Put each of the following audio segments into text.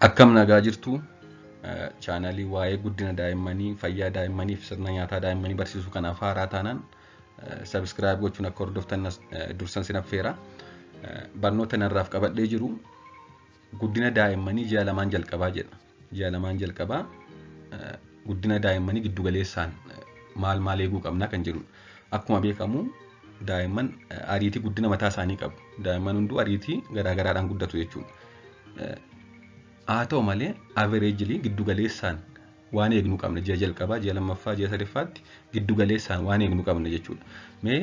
Akkam nagaa jirtu chaanalii waa'ee guddina daa'immanii, fayyaa daa'immanii fi sirna nyaataa daa'immanii barsiisuu kanaaf haaraa taanaan sabiskiraayib gochuun akka hordoftan dursan sin affeera. Barnoota narraaf qabadhee jiru guddina daa'immanii ji'a lamaan jalqabaa jedha. Ji'a lamaan jalqabaa guddina daa'immanii giddugaleessaan maal eeguu qabna kan jedhudha. Akkuma beekamu daa'imman ariitii guddina mataa isaanii qabu. Daa'imman hunduu ariitii garaagaraadhaan guddatu jechuudha. Haa ta'u malee averejilii giddugaleessaan waan eegnu qabna ji'a jalqabaa, ji'a lammaffaa, ji'a sadaffaatti giddugaleessaan waan eegnu qabna jechuudha. Mee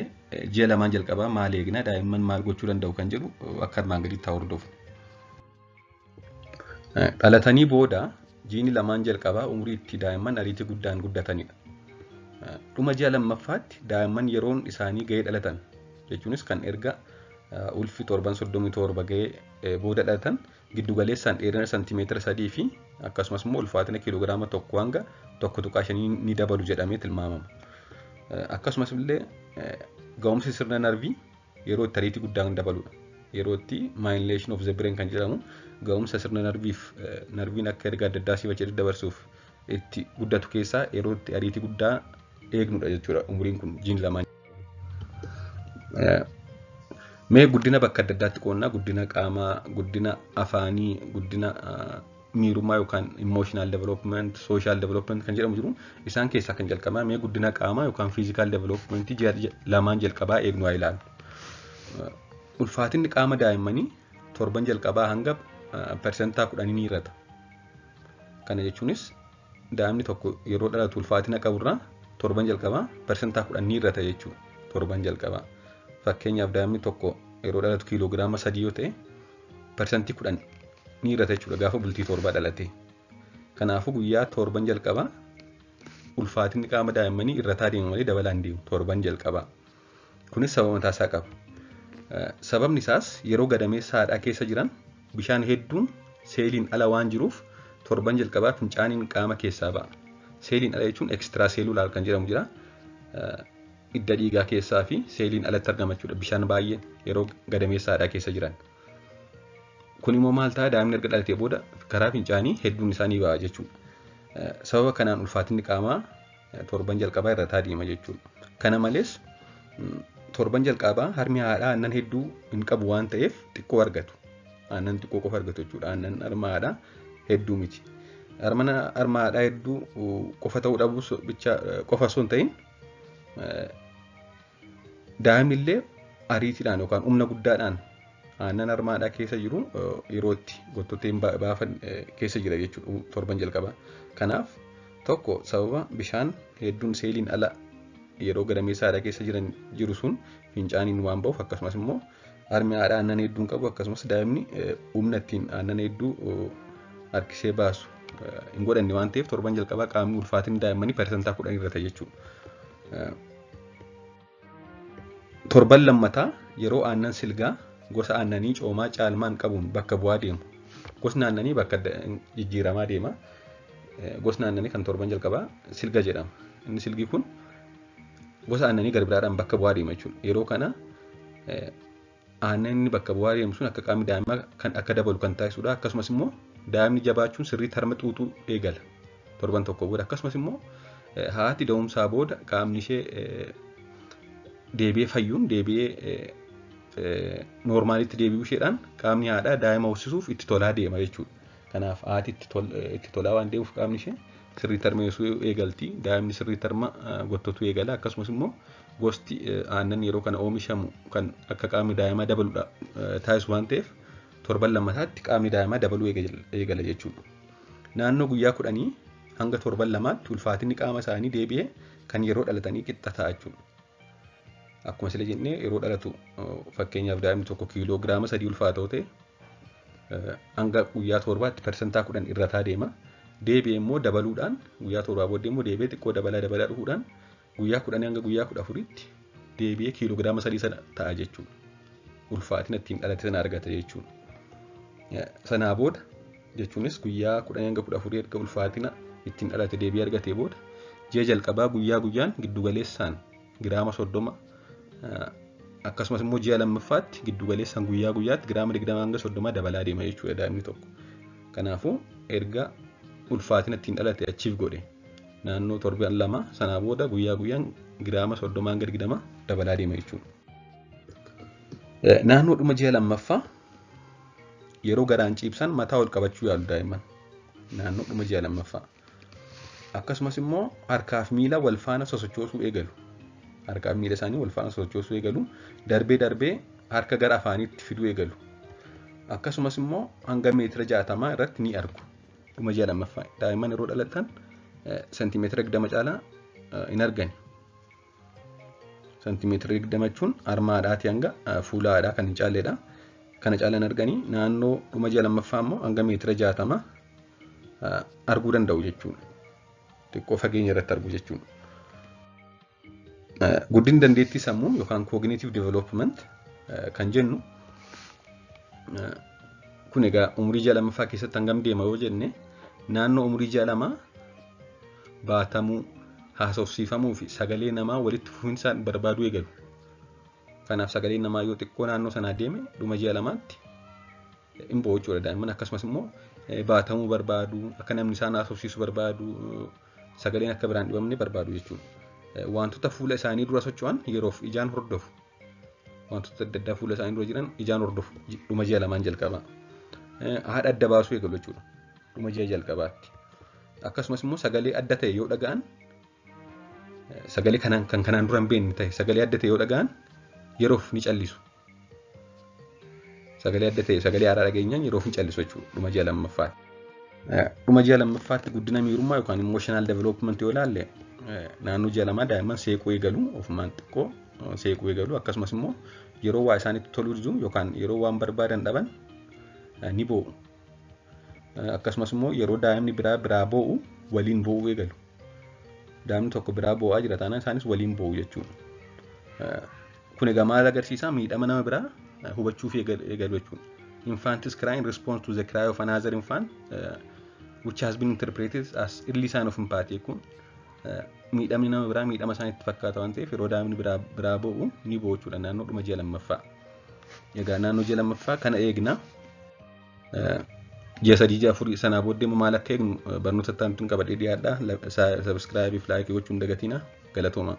ji'a lamaan jalqabaa maal eegna, daa'imman maal gochuu danda'u kan jedhu akka armaan gadiitti hordofu. Dhalatanii booda jiini lamaan jalqabaa umurii itti daa'imman ariitii guddaan guddatanidha. Dhuma ji'a lammaffaatti daa'imman yeroon isaanii ga'ee dhalatan jechuunis kan erga ulfi 737 ga'ee booda dhalatan giddugaleessaan dheerina santimeetira 3 fi akkasumas immoo ulfaatina kiiloogiraama 1 hanga 1.5 ni dabalu jedhamee tilmaamama. Akkasumas illee ga'umsi sirna narvii yeroo itti ariitii guddaan dabaludha. Yeroo itti myelination of the brain kan jedhamu ga'umsa sirna narviif narviin akka erga adda addaa siifachee dabarsuuf itti guddatu keessaa yeroo itti ariitii guddaa eegnudha jechuudha umuriin kun jiini lamaan. Mee guddina bakka adda addaatti qoonnaa guddina qaamaa, guddina afaanii, guddina miirummaa yookaan emotional development, social development kan jedhamu jiru. Isaan keessaa kan jalqabaa mee guddina qaamaa yookaan physical development ji'a lamaan jalqabaa eegnu haa ilaalu. Ulfaatinni qaama daa'immanii torban jalqabaa hanga persentaa 10 ni hir'ata. Kana jechuunis daa'imni tokko yeroo dhalatu ulfaatina qaburraa torban jalqabaa persentaa 10 ni hir'ata jechuudha. Torban jalqabaa. Fakkeenyaaf daa'imni tokko yeroo dhalatu kiiloogiraama 3 yoo ta'e persentii 10 ni hir'ata jechuudha gaafa bultii torbaa dhalate. Kanaafuu guyyaa torban jalqabaa ulfaatinni qaama daa'immanii hir'ataa deema malee dabalaa hin deemu torban jalqabaa. Kunis sababa mataa isaa qaba. Sababni isaas yeroo gadameessa haadhaa keessa jiran bishaan hedduun seeliin ala waan jiruuf torban jalqabaa fincaaniin qaama keessaa ba'a. Seeliin ala jechuun ekstiraa seeluulaar kan jedhamu jira. Hidda dhiigaa keessaa fi seeliin alatti argama jechuudha. Bishaan baay'een yeroo gadameessa haadhaa keessa jiran. Kun immoo maal ta'a daa'imni erga dhalatee booda karaa fincaanii hedduun isaanii ba'a jechuudha. Sababa kanaan ulfaatinni qaamaa torban jalqabaa hir'ataa deema jechuudha. Kana malees torban jalqabaa harmi haadhaa aannan hedduu hin qabu waan ta'eef xiqqoo argatu. Aannan xiqqoo qofa argatu jechuudha. Aannan harma haadhaa hedduu miti. Harma haadhaa hedduu qofa ta'uu dhabuu qofa osoo hin ta'in daa'imnillee ariitiidhaan yookaan humna guddaadhaan aannan harma haadhaa keessa jiru yeroo itti gottooteen baafan keessa jira jechuudha torban jalqabaa. Kanaaf tokko sababa bishaan hedduun seeliin ala yeroo gadameessa haadhaa keessa jiru sun fincaaniin waan ba'uuf akkasumas immoo harmi haadhaa aannan hedduun qabu akkasumas daa'imni humna ittiin aannan hedduu harkisee baasu hin godhanne waan ta'eef torban jalqabaa qaamni ulfaatinni daa'immanii persentaa 10 irratti jechuudha. Torban lammataa yeroo aannan silgaa gosa aannanii coomaa caalmaan qabuun bakka bu'aa deemu. Gosni aannanii bakka jijjiiramaa deema. Gosni aannanii kan torban jalqabaa silga jedhama. Inni silgi kun gosa aannanii garbiraadhaan bakka bu'aa deema jechuudha. Yeroo kana aannan inni bakka bu'aa deemu sun akka qaamni daa'imaa kan akka dabalu kan taasisudha. Akkasumas immoo daa'imni jabaachuun sirriitti harma xuuxuu eegala torban tokko booda. Akkasumas immoo haati da'umsaa booda qaamni ishee deebi'ee fayyuun deebi'ee noormaalitti deebi'uu isheedhaan qaamni haadhaa daa'ima hoosisuuf itti tolaa deema jechuudha. Kanaaf haati itti tolaa waan deemuuf qaamni ishee sirriitti harmeessuu eegalti. Daa'imni sirriitti harma gottotuu eegala. Akkasumas immoo gosti aannan yeroo kana oomishamu kan akka qaamni daa'imaa dabaludha taasisu waan ta'eef torban lammataatti qaamni daa'imaa dabaluu eegala jechuudha. Naannoo guyyaa 10 hanga torban lamaatti ulfaatinni qaama isaanii deebi'ee kan yeroo dhalatanii qixxa ta'a jechuudha. Akkuma sila jennee yeroo dhalatu fakkeenyaaf daa'imni tokko kiiloogiraama 3 ulfaatoo ta'e hanga guyyaa torbaatti persentaa 10 irrataa deema. Deebi'ee immoo dabaluudhaan guyyaa torbaa booddee immoo deebi'ee xiqqoo dabalaa dhufuudhaan guyyaa 10 hanga guyyaa 14tti deebi'ee kiiloogiraama 3 sana ta'a jechuudha. Ulfaatina ittiin dhalate sana argata jechuudha. Sanaa booda jechuunis guyyaa 10 hanga 14 erga ulfaatina ittiin dhalate deebi'ee argatee booda ji'a jalqabaa guyyaa guyyaan giddugaleessaan giraama 30 akkasumas immoo ji'a lammaffaatti giddugaleessaan guyyaa guyyaatti giraama 20 hanga 30 dabalaa deema jechuudha daa'imni tokko. Kanaafuu erga ulfaatina ittiin dhalate achiif godhe naannoo torban 2 sanaa booda guyyaa guyyaan giraama 30 gad 20 dabalaa deema jechuudha. Naannoo dhuma ji'a lammaffaa yeroo garaan ciibsan mataa ol qabachuu yaalu daa'imman naannoo dhuma ji'a lammaffaa. Akkasumas immoo harkaaf miila wal faana sosochoosuu eegalu. Harkaaf miila isaanii wal faana sosochoosuu eegalu. Darbee harka gara afaaniitti fiduu eegalu. Akkasumas immoo hanga meetira 60 irratti ni argu. Dhuma ji'a lammaffaa daa'imman yeroo dhalatan sentimeetira 20 caalaa hin argani. Sentimeetira 20 jechuun harma haadhaatii hanga fuula haadhaa kan hin caalledha. Kana caalaan arganii naannoo dhuma ji'a lammaffaa immoo hanga meetira 60 arguu danda'u jechuudha. Xiqqoo fageenya irratti argu jechuudha. Guddinni dandeettii sammuu yookaan cognitive development kan jennu kun egaa umurii ji'a lammaffaa keessatti hangam deema yoo jenne naannoo umurii ji'a lamaa baatamuu, haasofsiifamuu fi sagalee namaa walitti fufinsaan barbaaduu eegalu. Kanaaf sagalee namaa yoo xiqqoo naannoo sanaa deeme dhuma ji'a lamaatti hin bo'u jechuudha daa'imman. Akkasumas immoo baatamuu barbaadu, akka namni isaan haasofsiisu barbaadu, sagaleen akka biraan dhibamne barbaadu jechuudha. Wantoota fuula isaanii dura socho'an yeroof ijaan hordofu. Wantoota adda addaa fuula isaanii dura jiran ijaan hordofu dhuma ji'a lamaan jalqabaa. Haadha adda baasuu eegalu jechuudha dhuma ji'a jalqabaatti. Akkasumas immoo sagalee adda ta'e yoo dhaga'an sagalee kan kanaan dura hin beekne ta'e sagalee adda ta'e yoo dhaga'an yeroof ni callisu. Sagalee adda ta'e sagalee haaraa dhageenyaan yeroof ni callisu jechuudha dhuma ji'a lammaffaatti. Dhuma ji'a lammaffaatti guddina miirummaa yookaan emotional development yoo ilaalle naannoo ji'a lamaa daa'imman seequu eegalu ofumaan xiqqoo seequu eegalu. Akkasumas immoo yeroo waa isaanitti toluu didu yookaan yeroo waan barbaadan dhaban ni boo'u. Akkasumas immoo yeroo daa'imni biraa boo'u waliin boo'uu eegalu. Daa'imni tokko biraa boo'aa jira taanaan isaanis waliin boo'u jechuudha. Kun egaa maal agarsiisa? Miidhama nama biraa hubachuuf eegalu jechuudha. Infants cry in response to the cry of another infant which has been interpreted as early sign of empathy. Kun miidhamni nama biraa miidhama isaanitti fakkaata waan ta'eef yeroo daa'imni biraa boo'u ni boo'u jechuudha naannoo dhuma ji'a lammaffaa. Egaa naannoo ji'a lammaffaa kana eegna. Ji'a 3-4 sanaa booddee maal akka eegnu barnoota itti aanutti qabadhee dhiyaadha. Subscribe fi like gochuun dagatina. Galatooma.